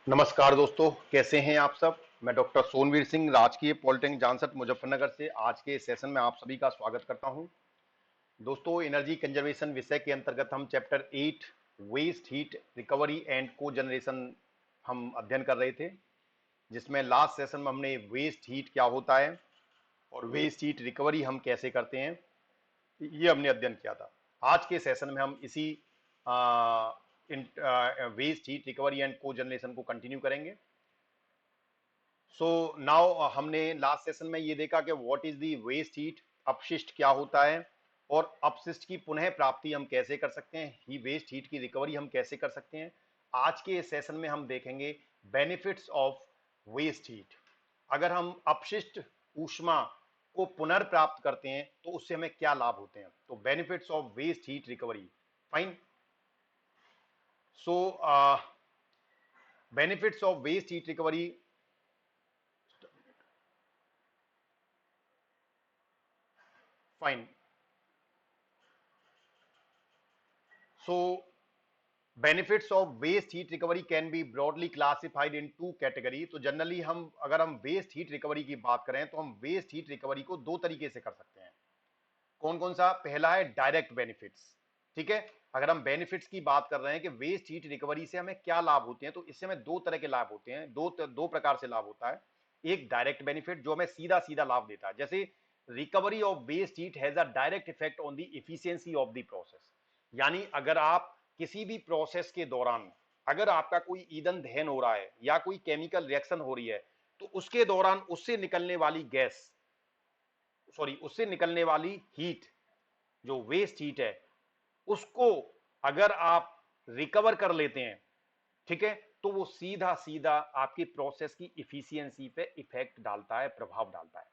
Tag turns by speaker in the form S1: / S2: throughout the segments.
S1: नमस्कार दोस्तों, कैसे हैं आप सब। मैं डॉक्टर सोनवीर सिंह, राजकीय पॉलिटेक्निक जानसठ मुजफ्फरनगर से आज के सेशन में आप सभी का स्वागत करता हूं। दोस्तों, एनर्जी कंजर्वेशन विषय के अंतर्गत हम chapter 8 waste heat recovery and cogeneration हम अध्ययन कर रहे थे, जिसमें लास्ट सेशन में हमने वेस्ट हीट क्या होता है और वेस्ट हीट रिकवरी हम कैसे करते हैं, ये हमने अध्ययन किया था। आज के सेशन में हम इसी waste heat recovery and cogeneration को कंटिन्यू करेंगे। सो नाउ हमने लास्ट सेशन में ये देखा कि what is the waste heat, अपशिष्ट क्या होता है और अपशिष्ट की पुनः प्राप्ति हम कैसे कर सकते हैं, ही वेस्ट हीट की रिकवरी हम कैसे कर सकते हैं। आज के सेशन में हम देखेंगे बेनिफिट्स ऑफ वेस्ट हीट। अगर हम अपशिष्ट ऊष्मा को पुनर्प्राप्त करते हैं तो उससे हमें क्या लाभ होते हैं। तो benefits of waste heat recovery, fine. So benefits of waste heat recovery, fine. So benefits of waste heat recovery can be broadly classified in two category। तो जनरली हम अगर हम वेस्ट हीट रिकवरी की बात करें तो हम वेस्ट हीट रिकवरी को दो तरीके से कर सकते हैं। कौन कौन सा? पहला है डायरेक्ट बेनिफिट्स। ठीक है, अगर हम बेनिफिट्स की बात कर रहे हैं कि वेस्ट हीट रिकवरी से हमें क्या लाभ होते हैं, तो इससे हमें दो तरह के लाभ होते हैं, दो प्रकार से लाभ होता है। एक डायरेक्ट बेनिफिट जो हमें सीधा सीधा लाभ देता है, जैसे recovery of waste heat has a direct effect on the efficiency of the process. यानी अगर आप किसी भी प्रोसेस के दौरान अगर आपका कोई ईंधन दहन हो रहा है या कोई केमिकल रिएक्शन हो रही है, तो उसके दौरान उससे निकलने वाली गैस, सॉरी, उससे निकलने वाली हीट, जो वेस्ट हीट है, उसको अगर आप रिकवर कर लेते हैं, ठीक है, तो वो सीधा सीधा आपकी प्रोसेस की इफिशियंसी पे इफेक्ट डालता है, प्रभाव डालता है।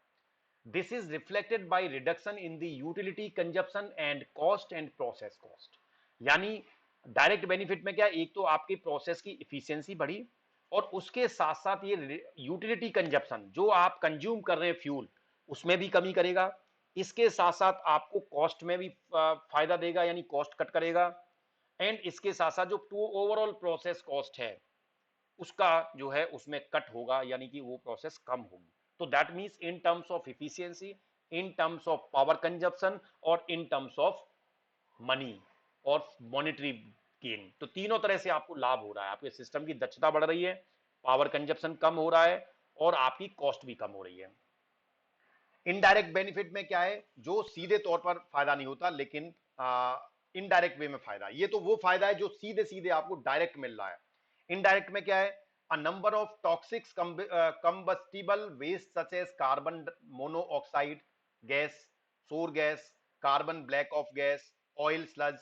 S1: This is reflected by reduction in the utility consumption and cost and process cost. यानी डायरेक्ट बेनिफिट में क्या, एक तो आपकी प्रोसेस की इफिशियंसी बढ़ी और उसके साथ साथ ये यूटिलिटी कंजप्शन, जो आप कंज्यूम कर रहे हैं फ्यूल, उसमें भी कमी करेगा। इसके साथ साथ आपको कॉस्ट में भी फायदा देगा, यानी कॉस्ट कट करेगा। एंड इसके साथ साथ जो ओवरऑल प्रोसेस कॉस्ट है उसका जो है उसमें कट होगा, यानी कि वो प्रोसेस कम होगी। तो that means in terms of efficiency, in terms of power consumption और इन टर्म्स ऑफ मनी और मॉनिटरी गेन। तो तीनों तरह से आपको लाभ हो रहा है, आपके सिस्टम की दक्षता बढ़ रही है, पावर कंजप्शन कम हो रहा है और आपकी कॉस्ट भी कम हो रही है। इनडायरेक्ट बेनिफिट में क्या है, जो सीधे तौर पर फायदा नहीं होता लेकिन इनडायरेक्ट वे में फायदा, ये तो वो फायदा है जो सीधे सीधे आपको डायरेक्ट मिल रहा है। इनडायरेक्ट में क्या है, a number of toxic combustible waste such as carbon monoxide gas, sour gas, carbon black off gas, oil sludge,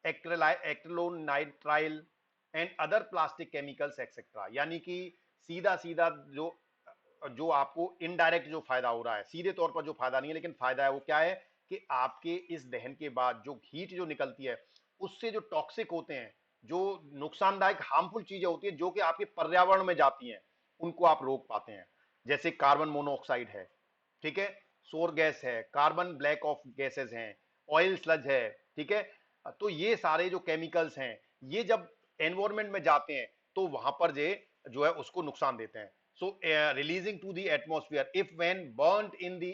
S1: acrylonitrile and other plastic chemicals etcetera. यानी कि सीधा सीधा जो जो आपको इनडायरेक्ट जो फायदा हो रहा है, सीधे तौर पर जो फायदा नहीं है लेकिन फायदा है, वो क्या है कि आपके इस दहन के बाद जो हीट जो निकलती है उससे जो टॉक्सिक होते हैं, जो नुकसानदायक हार्मफुल चीजें होती है जो कि आपके पर्यावरण में जाती हैं, उनको आप रोक पाते हैं। जैसे कार्बन मोनोऑक्साइड है, ठीक है, सोर गैस है, कार्बन ब्लैक ऑफ गैसेस हैं, ऑयल स्लज है, ठीक है। तो ये सारे जो केमिकल्स हैं, ये जब एनवायरमेंट में जाते हैं तो वहां पर जो है उसको नुकसान देते हैं। So releasing to the atmosphere if when burnt in the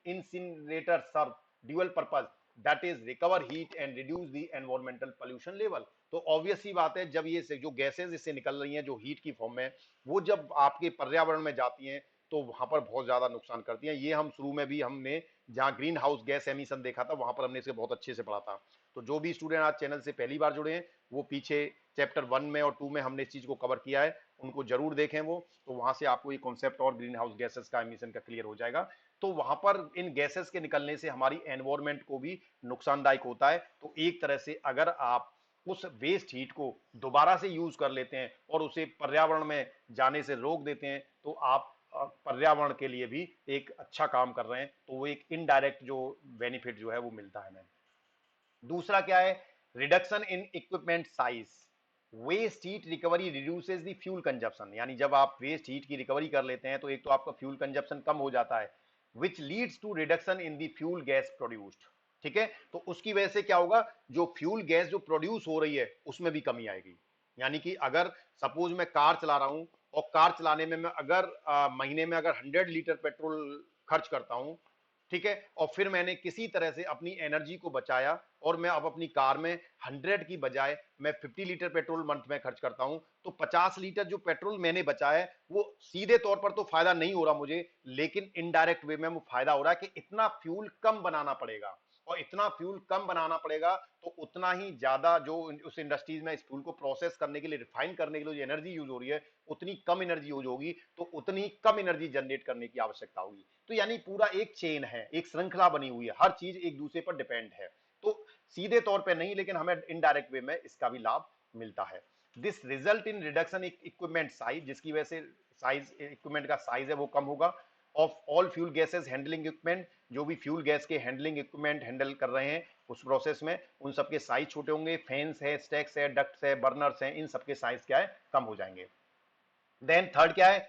S1: incinerator serve dual purpose, that is recover heat and reduce the environmental pollution level। तो ऑब्वियस सी बात है, जब ये जो गैसेस इससे निकल रही हैं जो हीट की फॉर्म में, वो जब आपके पर्यावरण में जाती हैं तो वहां पर बहुत ज्यादा नुकसान करती हैं। ये हम शुरू में भी हमने जहां ग्रीन हाउस गैस एमिशन देखा था, वहां पर हमने इसे बहुत अच्छे से पढ़ा था। तो जो भी स्टूडेंट आज चैनल से पहली बार जुड़े हैं, वो पीछे चैप्टर 1 में और 2 में हमने इस चीज को कवर किया है, उनको जरूर देखें वो। तो वहां से आपको ये कॉन्सेप्ट और ग्रीन हाउस गैसेस का एमिशन का क्लियर हो जाएगा। तो वहां पर इन गैसेस के निकलने से हमारी एनवायरमेंट को भी नुकसानदायक होता है। तो एक तरह से अगर आप उस वेस्ट हीट को दोबारा से यूज कर लेते हैं और उसे पर्यावरण में जाने से रोक देते हैं, तो आप पर्यावरण के लिए भी एक अच्छा काम कर रहे हैं। तो वो एक इनडायरेक्ट जो बेनिफिट जो है वो मिलता है हमें। दूसरा क्या है, reduction in equipment size. Waste heat recovery reduces the fuel consumption. यानी जब आप वेस्ट हीट की रिकवरी कर लेते हैं तो एक तो आपका फ्यूल कंजप्शन कम हो जाता है, which leads to reduction in the fuel gas produced. ठीक है, तो उसकी वजह से क्या होगा, जो फ्यूल गैस जो प्रोड्यूस हो रही है उसमें भी कमी आएगी। यानी कि अगर सपोज मैं कार चला रहा हूं और कार चलाने में मैं अगर महीने में अगर 100 लीटर पेट्रोल खर्च करता हूं, ठीक है, और फिर मैंने किसी तरह से अपनी एनर्जी को बचाया और मैं अब अपनी कार में 100 की बजाय मैं 50 लीटर पेट्रोल मंथ में खर्च करता हूं, तो 50 लीटर जो पेट्रोल मैंने बचाया है वो सीधे तौर पर तो फायदा नहीं हो रहा मुझे, लेकिन इनडायरेक्ट वे में वो फायदा हो रहा है कि इतना फ्यूल कम बनाना पड़ेगा, और इतना फ्यूल कम बनाना पड़ेगा तो उतना ही ज्यादा जो उस इंडस्ट्रीज में इस फ्यूल को प्रोसेस करने के लिए, रिफाइन करने के लिए जो एनर्जी यूज हो रही है उतनी कम एनर्जी यूज होगी, तो उतनी कम एनर्जी जनरेट करने की आवश्यकता होगी। तो यानी पूरा एक चेन है, एक श्रृंखला बनी हुई है, हर चीज एक दूसरे पर डिपेंड है। तो सीधे तौर पे नहीं, लेकिन हमें इनडायरेक्ट वे में इसका भी लाभ मिलता है। This result in reduction equipment size, जिसकी वजह से साइज, इक्विपमेंट का साइज है वो कम होगा, of all fuel gases handling equipment, जो भी फ्यूल गैस के हैंडलिंग इक्विपमेंट हैंडल कर रहे हैं उस प्रोसेस में, उन सबके साइज छोटे होंगे, फैंस है, स्टैक्स है, डक्ट्स है, बर्नर्स है, इन सबके साइज क्या है, कम हो जाएंगे। देन थर्ड क्या है,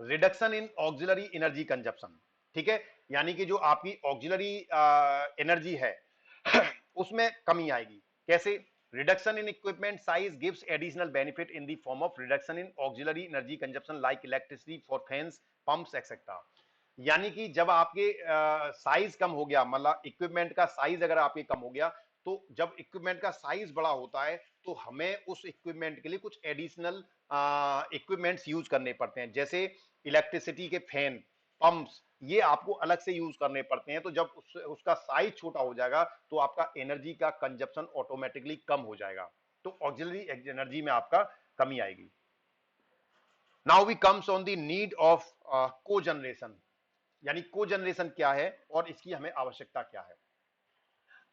S1: रिडक्शन इन ऑक्सिलरी एनर्जी कंजप्शन, ठीक है, यानी कि जो आपकी ऑक्सिलरी एनर्जी है उसमें कमी आएगी। कैसे? Reduction in equipment size gives additional benefit in the form of reduction in auxiliary energy consumption like electricity for fans, pumps etcetera. यानी कि जब आपके साइज कम हो गया, मतलब इक्विपमेंट का साइज अगर आपके कम हो गया, तो जब इक्विपमेंट का साइज बड़ा होता है तो हमें उस इक्विपमेंट के लिए कुछ एडिशनल इक्विपमेंट्स यूज करने पड़ते हैं, जैसे इलेक्ट्रिसिटी के फैन, पंप्स, ये आपको अलग से यूज करने पड़ते हैं। तो जब उसका साइज छोटा हो जाएगा तो आपका एनर्जी का कंजप्शन ऑटोमेटिकली कम हो जाएगा, तो ऑक्सिलरी एनर्जी में आपका कमी आएगी। Now we comes on the need of cogeneration, यानी को जनरेशन क्या है और इसकी हमें आवश्यकता क्या है।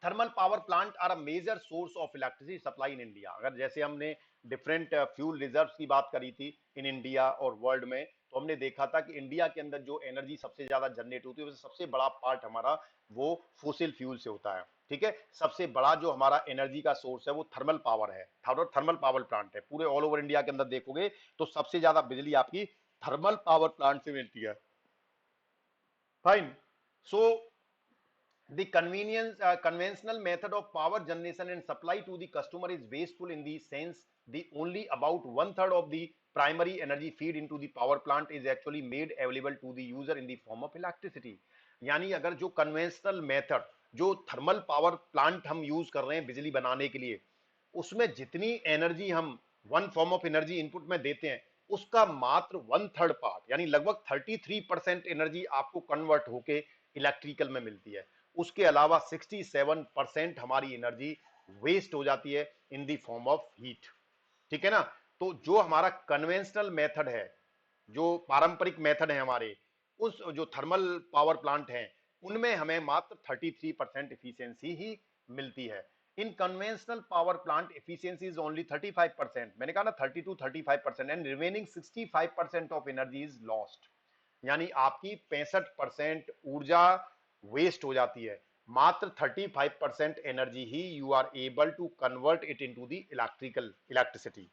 S1: Thermal power plant are a major source of electricity supply in India. अगर जैसे हमने डिफरेंट फ्यूल रिजर्व्स की बात करी थी इन इंडिया और वर्ल्ड में, तो हमने देखा था कि इंडिया के अंदर जो एनर्जी सबसे ज्यादा जनरेट होती है उससे सबसे बड़ा पार्ट हमारा वो फोसिल फ्यूल से होता है, ठीक है। सबसे बड़ा जो हमारा एनर्जी का सोर्स है वो थर्मल पावर है, थर्मल पावर प्लांट है। पूरे ऑल ओवर इंडिया के अंदर देखोगे तो सबसे ज्यादा बिजली आपकी थर्मल पावर प्लांट से मिलती है। Fine. So the conventional method of power generation and supply to the customer is wasteful in the sense the only about 1/3 of the primary energy feed into the power plant is actually made available to the user in the form of electricity। यानी अगर जो conventional method, जो thermal power plant हम use कर रहे हैं बिजली बनाने के लिए, उसमें जितनी एनर्जी हम one form of energy input में देते हैं उसका मात्र 1/3 पार्ट, यानी लगभग 33% एनर्जी आपको कन्वर्ट होके इलेक्ट्रिकल में मिलती है। उसके अलावा 67% हमारी एनर्जी वेस्ट हो जाती है इन दी फॉर्म ऑफ हीट, ठीक है ना। तो जो हमारा कन्वेंशनल मेथड है, जो पारंपरिक मेथड है हमारे, उस जो थर्मल पावर प्लांट हैं उनमें हमें मात्र 33% इफिशियंसी ही मिलती है। इन conventional power plant efficiency is only 35%, मैंने कहा ना 30 to 35%, and remaining 65% of energy is lost, यानी आपकी 65% ऊर्जा वेस्ट हो जाती है, मात्र 35% एनर्जी ही you are able to convert it into the electricity.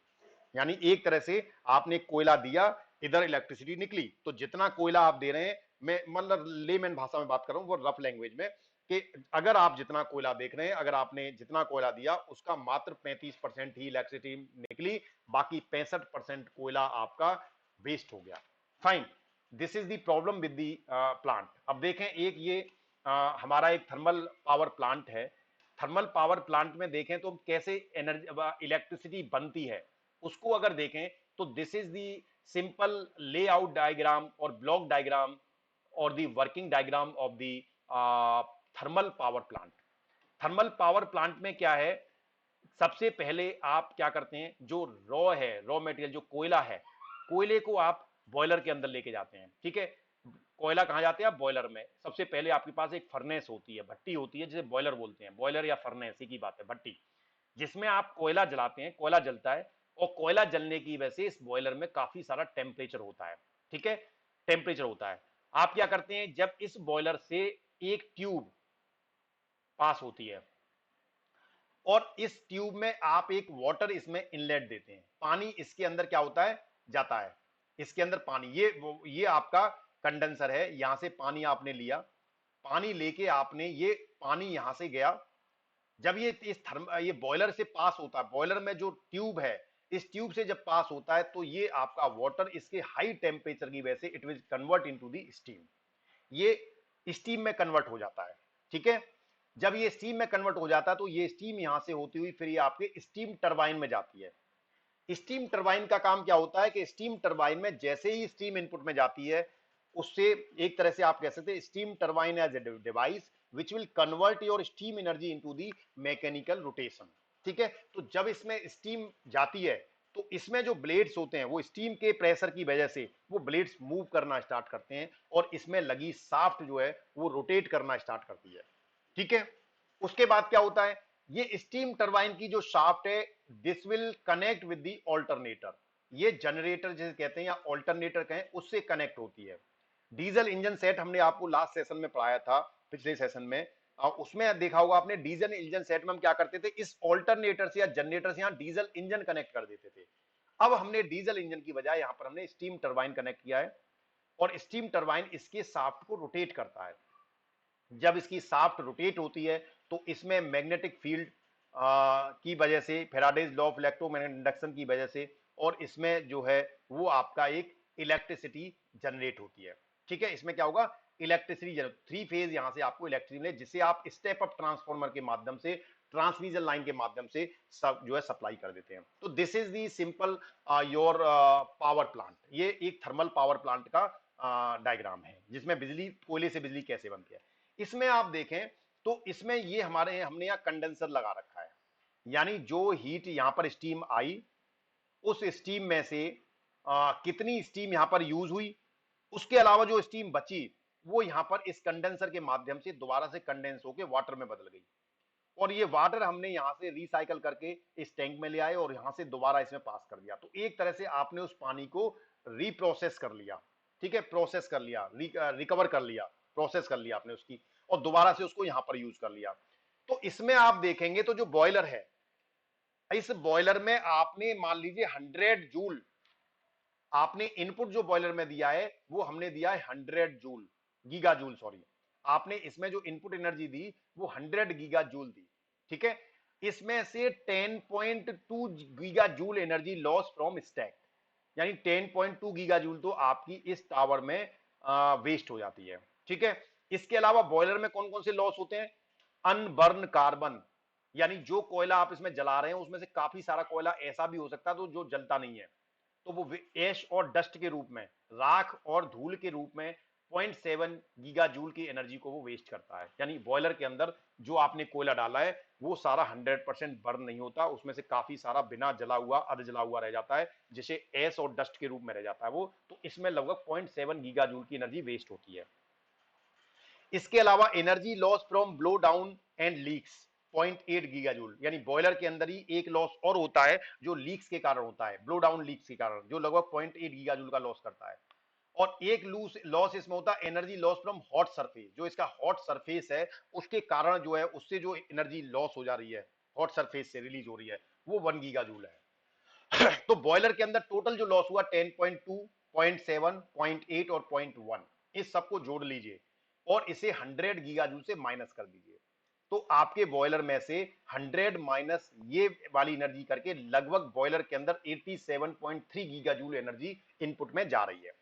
S1: यानी एक तरह से आपने कोयला दिया, इधर इलेक्ट्रिसिटी निकली, तो जितना कोयला आप दे रहे हैं, मैं मतलब लेमैन भाषा में बात कर रहा हूं, वो रफ लैंग्वेज में, कि अगर आप जितना कोयला देख रहे हैं, अगर आपने जितना कोयला दिया उसका मात्र 35% ही इलेक्ट्रिसिटी निकली, बाकी 65% कोयला आपका वेस्ट हो गया। Fine, this is the problem with the plant. अब देखें, एक ये हमारा एक थर्मल पावर प्लांट है। थर्मल पावर प्लांट में देखें तो कैसे एनर्जी इलेक्ट्रिसिटी बनती है उसको अगर देखें तो this is the simple layout diagram और ब्लॉक डायग्राम और the working diagram of the thermal power plant. Thermal power plant में क्या है, सबसे पहले आप क्या करते हैं, जो रॉ है, रॉ मटेरियल जो कोयला है, कोयले को आप बॉयलर के अंदर लेके जाते हैं, ठीक है। कोयला कहां जाते हैं आप, बॉयलर में। सबसे पहले आपके पास एक फर्नेस होती है, भट्टी होती है, जिसे बॉयलर बोलते हैं, बॉयलर या फर्नेस ही की बात है, भट्टी, जिसमें आप कोयला जलाते हैं, कोयला जलता है, और कोयला जलने की वजह से इस बॉयलर में काफी सारा टेम्परेचर होता है, ठीक है, टेम्परेचर होता है। आप क्या करते हैं, जब इस बॉयलर से एक ट्यूब पास होती है और इस ट्यूब में आप एक वाटर इसमें इनलेट देते हैं, पानी इसके अंदर क्या होता है, जाता है, इसके अंदर पानी, ये आपका कंडेंसर है, यहां से पानी आपने लिया, पानी लेके आपने, ये पानी यहां से गया, जब ये बॉयलर से पास होता है, बॉयलर में जो ट्यूब है इस ट्यूब से जब पास होता है तो ये आपका वाटर इसके हाई टेम्परेचर की वजह से it will convert into the steam, ये स्टीम में कन्वर्ट हो जाता है। ठीक है, जब ये स्टीम में कन्वर्ट हो जाता है तो ये स्टीम यहां से होती हुई फिर ये आपके स्टीम टरबाइन में जाती है। स्टीम टरबाइन का काम क्या होता है कि स्टीम टरबाइन में जैसे ही स्टीम इनपुट में जाती है, उससे एक तरह से आप कह सकते हैं steam turbine as a device which will convert your steam energy into the mechanical rotation. ठीक है, तो जब इसमें स्टीम जाती है तो इसमें जो ब्लेड्स होते हैं वो स्टीम के प्रेशर की वजह से वो ब्लेड्स मूव करना स्टार्ट करते हैं और इसमें लगी शाफ्ट जो है वो रोटेट करना स्टार्ट करती है। ठीक है, उसके बाद क्या होता है, ये स्टीम टरबाइन की जो शाफ्ट है this will connect with the alternator, ये जनरेटर जिसे कहते हैं या ऑल्टरनेटर कहें उससे कनेक्ट होती है। डीजल इंजन सेट हमने आपको लास्ट सेशन में पढ़ाया था, पिछले सेशन में, उसमें देखा होगा आपने डीजल इंजन सेट में हम क्या करते थे, इस ऑल्टरनेटर से या जनरेटर से यहां डीजल इंजन कनेक्ट कर देते थे। अब हमने डीजल इंजन की बजाय यहां पर हमने स्टीम टरबाइन कनेक्ट किया है और स्टीम टरबाइन इसके शाफ्ट को रोटेट करता है। जब इसकी शाफ्ट रोटेट होती है तो इसमें मैग्नेटिक फील्ड की वजह से, Faraday's law of electromagnetic induction की वजह से, और इसमें जो है वो आपका एक इलेक्ट्रिसिटी जनरेट होती है। ठीक है, इसमें क्या होगा, इलेक्ट्रिसिटी, थ्री फेज यहां से आपको इलेक्ट्रिसिटी मिले जिसे आप स्टेप अप ट्रांसफार्मर के माध्यम से, ट्रांसमिशन लाइन के माध्यम से सब जो है सप्लाई कर देते हैं। तो this is the simple your power plant, ये एक थर्मल पावर प्लांट का डायग्राम है जिसमें बिजली, कोयले से बिजली कैसे बनती है। इसमें आप देखें तो इसमें ये हमारे हमने यहाँ कंडेंसर लगा रखा है, यानी जो हीट यहां पर स्टीम आई उस स्टीम में से कितनी स्टीम यहां पर यूज हुई, उसके अलावा जो स्टीम बची वो यहां पर इस कंडेंसर के माध्यम से दोबारा से कंडेंस होकर वाटर में बदल गई और ये वाटर हमने यहां से रिसाइकल करके इस टैंक में ले आए और यहां से दोबारा इसमें पास कर दिया। तो एक तरह से आपने उस पानी को रिप्रोसेस कर लिया। ठीक है, प्रोसेस कर लिया, रिकवर कर लिया, प्रोसेस कर लिया आपने उसकी और दोबारा से उसको यहां पर यूज कर लिया। तो इसमें आप देखेंगे तो जो बॉयलर है, इस बॉयलर में आपने मान लीजिए 100 जूल आपने इनपुट जो बॉयलर में दिया है वो हमने दिया है 100 जूल, गीगा जूल सॉरी, आपने इसमें जो इनपुट एनर्जी दी वो 100 गीगा जूल दी। ठीक है, इसमें से 10.2 giga joule energy loss from stack, यानी 10.2 गीगा जूल तो आपकी इस टावर में वेस्ट हो जाती है। ठीक है, इसके अलावा बॉयलर में कौन कौन से लॉस होते हैं, अनबर्न कार्बन, यानी जो कोयला आप इसमें जला रहे हैं उसमें से काफी सारा कोयला ऐसा भी हो सकता है तो जो जलता नहीं है, तो वो एश और डस्ट के रूप में, राख और धूल के रूप में 0.7 गीगा जूल की एनर्जी को वो वेस्ट करता है। यानी बॉयलर के अंदर जो आपने कोयला डाला है वो सारा 100% बर्न नहीं होता, उसमें से काफी सारा बिना जला हुआ, अर्ध जला हुआ रह जाता है, जिसे एश और डस्ट के रूप में रह जाता है वो, तो इसमें लगभग 0.7 गीगा जूल की एनर्जी वेस्ट होती है। इसके अलावा energy loss from blow down and leaks 0.8 giga joule, यानी बॉयलर के अंदर ही एक लॉस और होता है जो लीक्स के कारण होता है, ब्लो डाउन लीक्स के कारण, जो लगभग 0.8 गीगा जूल का लॉस करता है। और एक लॉस इसमें होता है energy loss from hot surface, जो इसका हॉट सरफेस है उसके कारण जो है उससे जो एनर्जी लॉस हो जा रही है, हॉट सरफेस से रिलीज हो रही है, वो 1 गीगा जूल है। तो बॉयलर के अंदर टोटल जो लॉस हुआ 10.2, 0.7, 0.8 और 0.1, इस सबको जोड़ लीजिए और इसे 100 गीगा जूल से माइनस कर दीजिए, तो आपके बॉयलर में से 100 माइनस ये वाली एनर्जी करके लगभग बॉयलर के अंदर 87.3 गीगा जूल एनर्जी इनपुट में जा रही है।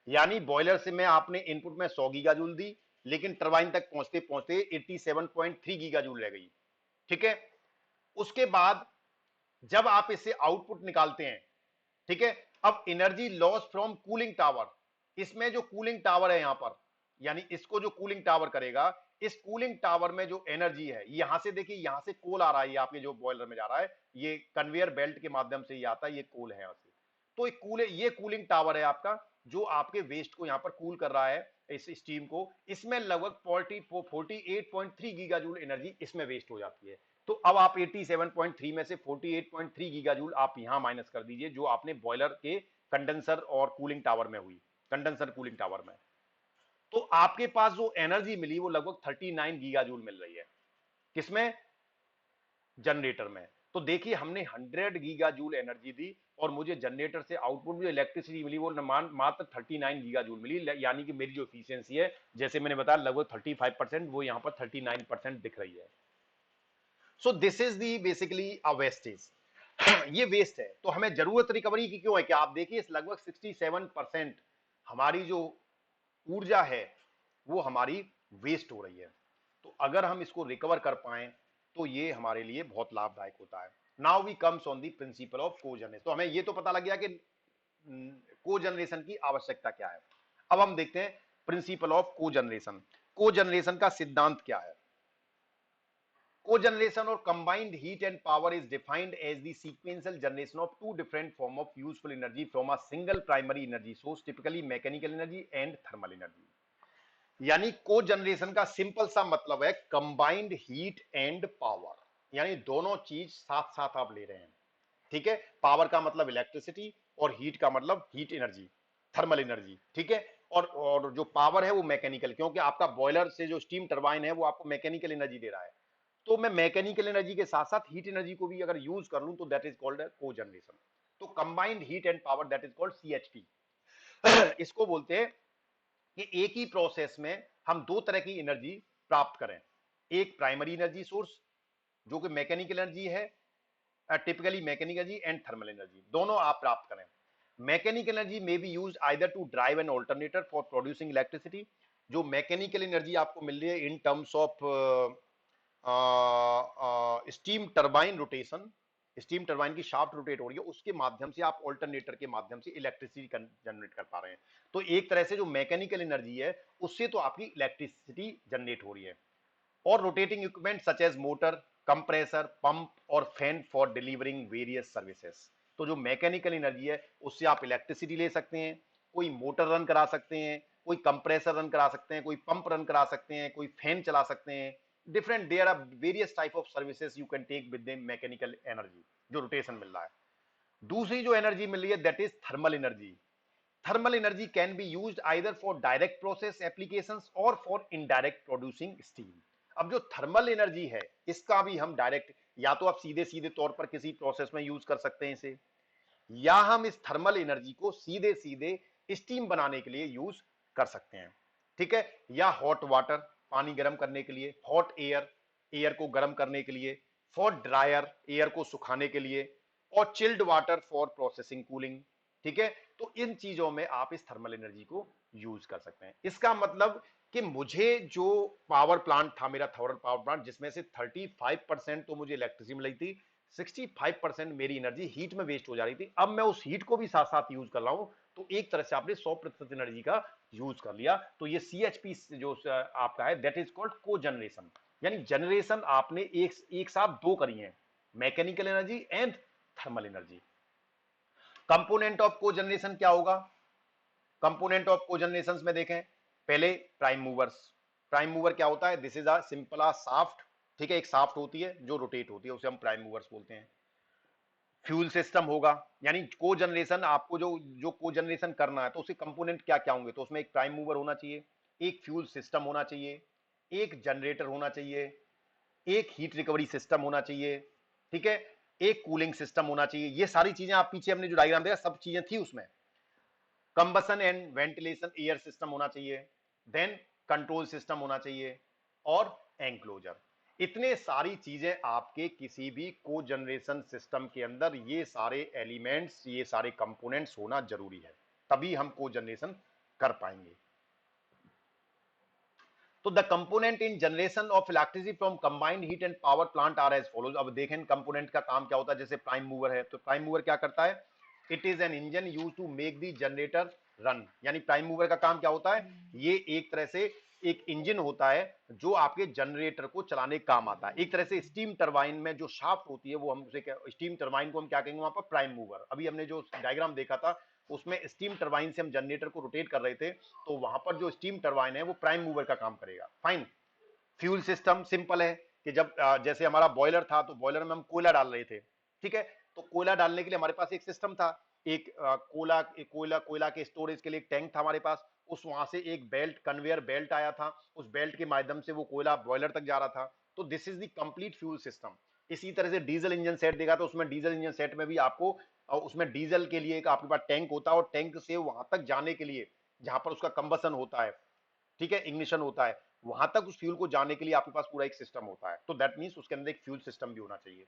S1: यानी बॉयलर से में आपने इनपुट में 100 गीगा जूल दी, लेकिन टरबाइन तक पहुंचते पहुंचते 87.3 गीगा जूल रह गई। ठीक है, उसके बाद जब आप इससे आउटपुट निकालते हैं, ठीक है, अब energy loss from cooling tower, इसमें जो कूलिंग टावर है यहां पर, यानी इसको जो कूलिंग टावर करेगा, इस कूलिंग टावर में जो एनर्जी है, यहां से देखिए, यहां से कोल आ रहा है, आपके जो बॉयलर में जा रहा है, ये कन्वेयर बेल्ट के माध्यम से ये आता है, ये कोल है यहां से, तो ये कूलिंग टावर है आपका जो आपके वेस्ट को यहां पर कूल कर रहा है, इस स्टीम को, इसमें लगभग 48.3 गीगा जूल एनर्जी इसमें वेस्ट हो जाती है। तो अब आप 87.3 में से 48.3 गीगा जूल आप यहां माइनस कर दीजिए जो आपने बॉयलर के कंडेंसर और कूलिंग टावर में हुई, कंडेंसर कूलिंग टावर में, तो आपके पास जो एनर्जी मिली वो लगभग 39 गीगा जूल मिल रही है, किसमें, जनरेटर में। तो देखिए हमने 100 गीगा जूल एनर्जी दी और मुझे जनरेटर से आउटपुट जो इलेक्ट्रिसिटी मिली वो मात्र 39 गीगा जूल मिली, यानी कि मेरी जो एफिशिएंसी है, जैसे मैंने बताया लगभग 35%, वो यहां पर 39% दिख रही है। सो this is the basically a wastage. ये वेस्ट है, तो हमें जरूरत रिकवरी की क्यों है? कि आप देखिए इस लगभग 67% हमारी जो ऊर्जा है वो हमारी वेस्ट हो रही है। तो अगर हम इसको रिकवर कर पाए तो ये हमारे लिए बहुत लाभदायक होता है। Now we comes on the principle of cogeneration. तो हमें ये तो पता लग गया कि कोजनरेशन की आवश्यकता क्या है। अब हम देखते हैं प्रिंसिपल ऑफ कोजनरेशन। कोजनरेशन का सिद्धांत क्या है? Cogeneration or combined heat and power is defined as the sequential generation of two different form of useful energy from a single primary energy source, typically mechanical energy and thermal energy. यानी को generation का simple सा मतलब है combined heat and power, यानी दोनों चीज साथ साथ आप ले रहे हैं। ठीक है, पावर का मतलब इलेक्ट्रिसिटी और हीट का मतलब हीट एनर्जी, थर्मल एनर्जी। ठीक है, और जो पावर है वो मैकेनिकल, क्योंकि आपका बॉयलर से जो स्टीम टरबाइन है वो आपको मैकेनिकल एनर्जी दे रहा है। तो मैं मैकेनिकल एनर्जी के साथ साथ हीट एनर्जी को भी अगर यूज कर लूं तो दैट इज कॉल्ड को जनरेशन। तो combined heat and power that is called CHP. इसको बोलते हैं कि एक ही प्रोसेस में हम दो तरह की एनर्जी प्राप्त करें। एक प्राइमरी एनर्जी सोर्स जो कि मैकेनिकल एनर्जी है, typically mechanical energy, and thermal energy, दोनों आप प्राप्त करें। मैकेनिकल एनर्जी में be use either to drive an alternator for producing electricity. जो मैकेनिकल एनर्जी आपको मिल रही है in terms of steam turbine rotation, steam turbine की शाफ्ट रोटेट हो रही है, उसके माध्यम से आप ऑल्टरनेटर के माध्यम से इलेक्ट्रिसिटी जनरेट कर पा रहे हैं। तो एक तरह से जो मैकेनिकल एनर्जी है उससे तो आपकी इलेक्ट्रिसिटी जनरेट हो रही है। और rotating equipment such as motor, compressor, pump और fan for delivering various services. तो जो मैकेनिकल एनर्जी है उससे आप इलेक्ट्रिसिटी ले सकते हैं, कोई मोटर रन करा सकते हैं, कोई कंप्रेसर रन करा सकते हैं, कोई पंप रन करा सकते हैं, कोई फैन चला सकते हैं। Different there are various type of services you can take with the mechanical energy जो रोटेशन मिल रहा है। दूसरी जो एनर्जी मिल रही है that is thermal energy. Thermal energy can be used either for direct process applications or for indirect producing steam. अब जो थर्मल एनर्जी है इसका भी हम डायरेक्ट, या तो आप सीधे सीधे तौर पर किसी प्रोसेस में यूज कर सकते हैं इसे, या हम इस थर्मल एनर्जी को सीधे सीधे स्टीम बनाने के लिए यूज कर सकते हैं। ठीक है, या हॉट वाटर, पानी गर्म करने के लिए, हॉट एयर, एयर को गर्म करने के लिए, फॉर ड्रायर, एयर को सुखाने के लिए, और chilled water for processing cooling. ठीक है, तो इन चीजों में आप इस थर्मल एनर्जी को यूज कर सकते हैं। इसका मतलब कि मुझे जो पावर प्लांट था, मेरा थर्मल पावर प्लांट, जिसमें से 35% तो मुझे इलेक्ट्रिसिटी मिल रही थी, 65% मेरी एनर्जी हीट में वेस्ट हो जा रही थी, अब मैं उस हीट को भी साथ साथ यूज कर रहा हूं। तो एक तरह से आपने 100% एनर्जी का यूज कर लिया। तो ये सीएचपी जो आपका है दैट इज कॉल्ड को जनरेशन, यानी जनरेशन आपने एक साथ दो करी है, mechanical energy and thermal energy. Component of को जनरेशन क्या होगा? कंपोनेंट ऑफ को जनरेशन में देखें, पहले प्राइम मूवर्स। प्राइम मूवर क्या होता है? This is a simple a shaft. ठीक है, एक शाफ्ट होती है जो रोटेट होती है, उसे हम प्राइम मूवर्स बोलते हैं। फ्यूल सिस्टम होगा, यानी को जनरेशन आपको जो जो को जनरेशन करना है तो उसके कंपोनेंट क्या क्या होंगे? तो उसमें एक प्राइम मूवर होना चाहिए, एक फ्यूल सिस्टम होना चाहिए, एक जनरेटर होना चाहिए, एक हीट रिकवरी सिस्टम होना चाहिए। ठीक है, एक कूलिंग सिस्टम होना चाहिए। ये सारी चीजें आप पीछे हमने जो डायग्राम देखा सब चीजें थी उसमें। Combustion and ventilation air system होना चाहिए, देन कंट्रोल सिस्टम होना चाहिए, और एंक्लोजर। इतने सारी चीजें आपके किसी भी को जनरेशन सिस्टम के अंदर, ये सारे एलिमेंट्स, ये सारे कंपोनेंट्स होना जरूरी है, तभी हम को जनरेशन कर पाएंगे। तो the component in generation of electricity from combined heat and power plant are as follows. अब देखें कंपोनेंट का काम क्या होता है। जैसे प्राइम मूवर है, तो प्राइम मूवर क्या करता है? It is an engine use to make the generator run. यानी प्राइम मूवर का काम क्या होता है? ये एक तरह से एक इंजन होता है जो आपके जनरेटर को चलाने का काम आता है। एक तरह से स्टीम टरबाइन में जो शाफ्ट होती है वो हम उसे, स्टीम टरबाइन को हम क्या कहेंगे वहां पर? Prime mover. अभी हमने जो डायग्राम देखा था उसमें स्टीम टरबाइन से हम जनरेटर को रोटेट कर रहे थे, तो वहां पर जो स्टीम टरबाइन है वो प्राइम मूवर का काम करेगा। फाइन। फ्यूल सिस्टम सिंपल है कि जब जैसे हमारा बॉयलर था तो बॉयलर में हम कोयला डाल रहे थे। ठीक है, तो कोयला डालने के लिए हमारे पास एक सिस्टम था, एक कोयला के स्टोरेज के लिए एक टैंक था हमारे पास। उस वहां से एक बेल्ट, कन्वेयर बेल्ट आया था, उस बेल्ट के माध्यम से वो कोयला बॉयलर तक जा रहा था। तो this is the complete fuel system. इसी तरह से डीजल इंजन सेट देखा तो उसमें डीजल इंजन सेट में भी आपको उसमें डीजल के लिए एक आपके पास टैंक होता है, और टैंक से वहां तक जाने के लिए जहां पर उसका कंबसन होता है, ठीक है, इग्निशन होता है, वहां तक उस फ्यूल को जाने के लिए आपके पास पूरा एक सिस्टम होता है। तो दैट मींस उसके अंदर एक फ्यूल सिस्टम भी होना चाहिए।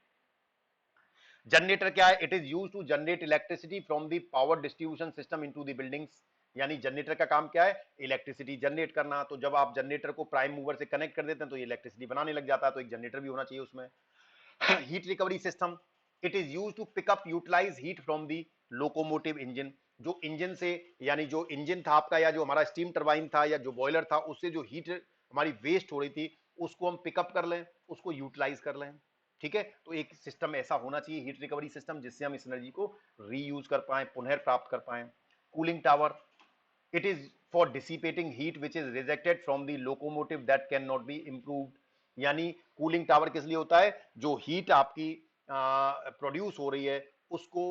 S1: जनरेटर क्या है? It is use to generate electricity from the power distribution system into the buildings. यानी जनरेटर का काम क्या है? इलेक्ट्रिसिटी जनरेट करना। तो जब आप जनरेटर को प्राइम मूवर से कनेक्ट कर देते हैं तो ये इलेक्ट्रिसिटी बनाने लग जाता है, तो एक जनरेटर भी होना चाहिए उसमें। Heat recovery system, it is use to pick up utilize heat from the locomotive engine. जो इंजन से, यानी जो इंजन था आपका, या जो हमारा स्टीम टरबाइन था, या जो बॉयलर था, उससे जो हीट हमारी वेस्ट हो रही थी उसको हम पिकअप कर लें, उसको यूटिलाइज कर लें। ठीक है, तो एक सिस्टम ऐसा होना चाहिए हीट रिकवरी सिस्टम, जिससे हम इस एनर्जी को रीयूज कर पाए, पुनः प्राप्त कर पाए। Cooling tower, it is for dissipating heat which is rejected from the locomotive that cannot be improved। यानी कूलिंग टावर किस लिए होता है? जो हीट आपकी प्रोड्यूस हो रही है उसको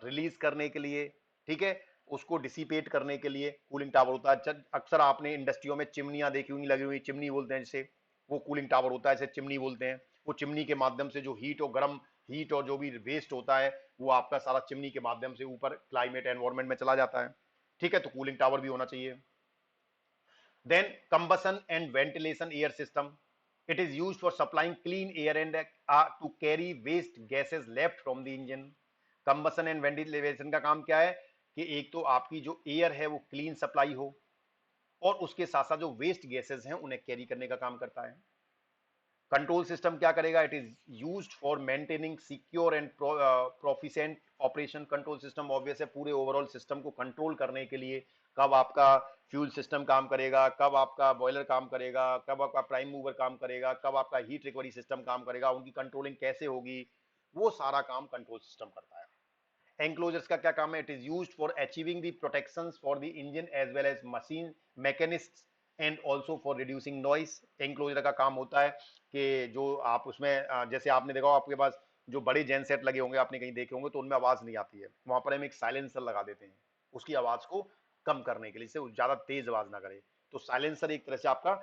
S1: रिलीज करने के लिए, ठीक है, उसको डिसिपेट करने के लिए कूलिंग टावर होता है। अक्सर आपने इंडस्ट्रियों में चिमनियां देखी हुई, लगी हुई, चिमनी बोलते हैं जिसे, वो कूलिंग टावर होता है, इसे चिमनी बोलते हैं। वो चिमनी के माध्यम से जो हीट और गर्म हीट और जो भी वेस्ट होता है वो आपका सारा चिमनी के माध्यम से ऊपर क्लाइमेट एनवायरमेंट में चला जाता है। ठीक है, तो कूलिंग टावर भी होना चाहिए। Then combustion and ventilation air system, it is used for supplying clean air and to carry waste gases left from the engine. Combustion and ventilation का काम क्या है? कि एक तो आपकी जो एयर है वो क्लीन सप्लाई हो, और उसके साथ साथ जो वेस्ट गैसेस हैं उन्हें कैरी करने का काम करता है। कंट्रोल सिस्टम क्या करेगा? It is used for maintaining secure and proficient operation. Control system obvious है पूरे ओवरऑल सिस्टम को कंट्रोल करने के लिए, कब आपका फ्यूल सिस्टम काम करेगा, कब आपका बॉयलर काम करेगा, कब आपका प्राइम मूवर काम करेगा, कब आपका हीट रिकवरी सिस्टम काम करेगा, उनकी कंट्रोलिंग कैसे होगी, वो सारा काम कंट्रोल सिस्टम करता है। एंक्लोजर्स का क्या काम है? It is used for achieving the protections for the engine as well as machine machinist and also for reducing noise. Enclosure का काम होता है कि जो आप उसमें जैसे आपने देखा आपके पास जो बड़े जेन सेट लगे होंगे, आपने कहीं देखे होंगे, तो उनमें आवाज नहीं आती है, वहां पर हम एक साइलेंसर लगा देते हैं उसकी आवाज को कम करने के लिए, इससे ज्यादा तेज आवाज ना करे। तो साइलेंसर एक तरह से आपका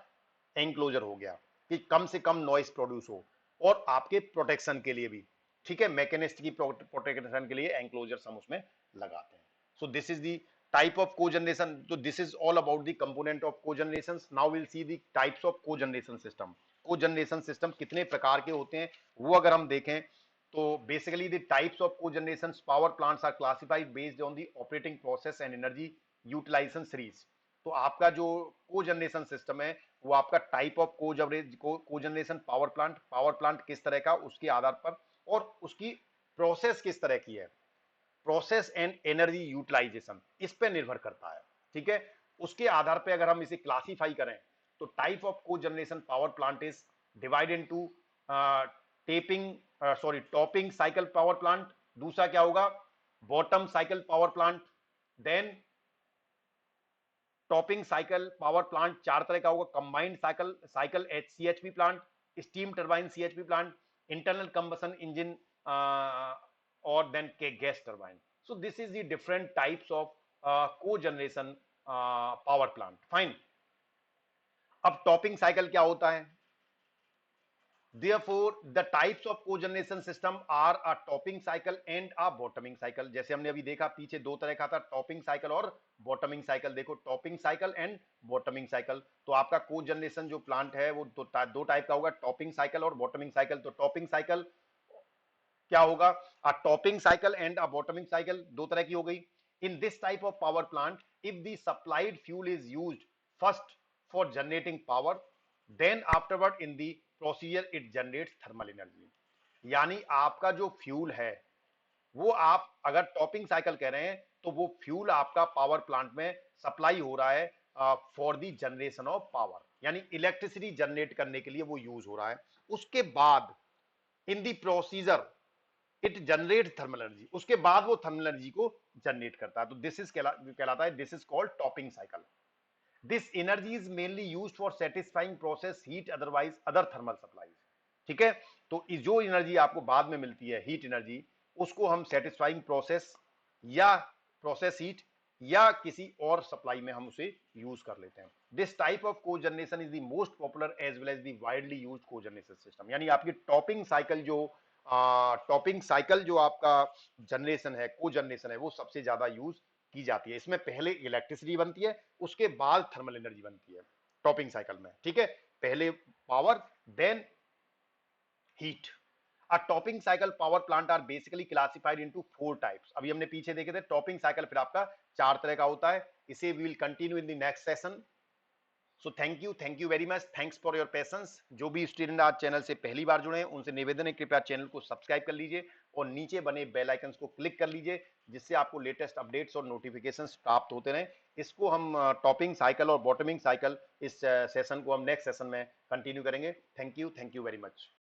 S1: एंक्लोजर हो गया कि कम से कम नॉइस प्रोड्यूस हो, और आपके प्रोटेक्शन के लिए भी। ठीक है, मैकेनिस्ट की प्रोटेक्शन के लिए एंक्लोजर हम उसमें लगाते हैं। So this is the type of cogeneration. तो this is all about the component of cogeneration. Now will see the types of cogeneration system. Cogeneration system कितने प्रकार के होते हैं वो अगर हम देखें तो basically the types of cogeneration power plants are classified based on the operating process and energy utilization series. तो आपका जो कोजनरेशन सिस्टम है वो आपका type of cogeneration power plant किस तरह का, उसके आधार पर, और उसकी प्रोसेस किस तरह की है, प्रोसेस एंड एनर्जी यूटिलाइजेशन, इस पे निर्भर करता है। ठीक है, उसके आधार पे अगर हम इसे क्लासिफाई करें तो type of cogeneration power plant is divide into tapping sorry topping cycle power plant. दूसरा क्या होगा? Bottom cycle power plant. Then topping cycle power plant चार तरह का होगा: combined cycle cycle CHP plant, steam turbine CHP plant, internal combustion engine, और then के gas turbine. So this is the different types of cogeneration power plant. Fine. अब topping cycle क्या होता है? Therefore, the types of cogeneration system are a topping cycle and a bottoming cycle। जैसे हमने अभी देखा पीछे दो तरह का था, टॉपिंग साइकिल और बॉटमिंग साइकिल। देखो topping cycle and bottoming cycle. तो आपका कोजनरेशन जो प्लांट है वो दो टाइप का होगा, टॉपिंग साइकिल और बॉटमिंग साइकिल। तो टॉपिंग साइकिल क्या होगा? A topping cycle and a bottoming cycle, दो तरह की हो गई। In this type of power plant if the supplied fuel is used first for generating power, then afterward in the procedure it generates thermal energy. यानी आपका जो fuel है वो आप अगर टॉपिंग साइकिल कह रहे हैं तो वो फ्यूल आपका पावर प्लांट में सप्लाई हो रहा है for the generation of power, यानी इलेक्ट्रिसिटी जनरेट करने के लिए वो यूज हो रहा है। उसके बाद इन the procedure it generate thermal energy, उसके बाद वो थर्मल एनर्जी को जनरेट करता है। तो दिस इज कहलाता है, this is called topping cycle. This energy is mainly used for satisfying process heat otherwise other thermal supplies. ठीक है, तो जो एनर्जी आपको बाद में मिलती है हीट एनर्जी, उसको हम सेटिस्फाइंग प्रोसेस या प्रोसेस हीट या किसी और सप्लाई में हम उसे यूज कर लेते हैं। This type of cogeneration is the most popular as well as the widely used cogeneration system. यानी आपकी टॉपिंग साइकिल जो आपका जनरेशन है, कोजनरेशन है, वो सबसे ज्यादा यूज की जाती है। इसमें पहले इलेक्ट्रिसिटी बनती है, उसके बाद थर्मल एनर्जी बनती है टॉपिंग साइकिल में। ठीक है, पहले power then heat. A topping cycle power plant are basically classified into 4 types. अभी हमने पीछे देखे थे टॉपिंग साइकिल फिर आपका 4 तरह का होता है. इसे we will continue in the next session. So thank you very much. Thanks for your patience. जो भी स्टूडेंट आज चैनल से पहली बार जुड़े हैं उनसे निवेदन है कृपया चैनल को सब्सक्राइब कर लीजिए और नीचे बने बेल आइकन को क्लिक कर लीजिए जिससे आपको लेटेस्ट अपडेट्स और नोटिफिकेशंस प्राप्त होते रहें. इसको हम टॉपिंग साइकिल और बॉटमिंग साइकिल इस सेशन को हम नेक्स्ट सेशन में कंटिन्यू करेंगे. Thank you very much.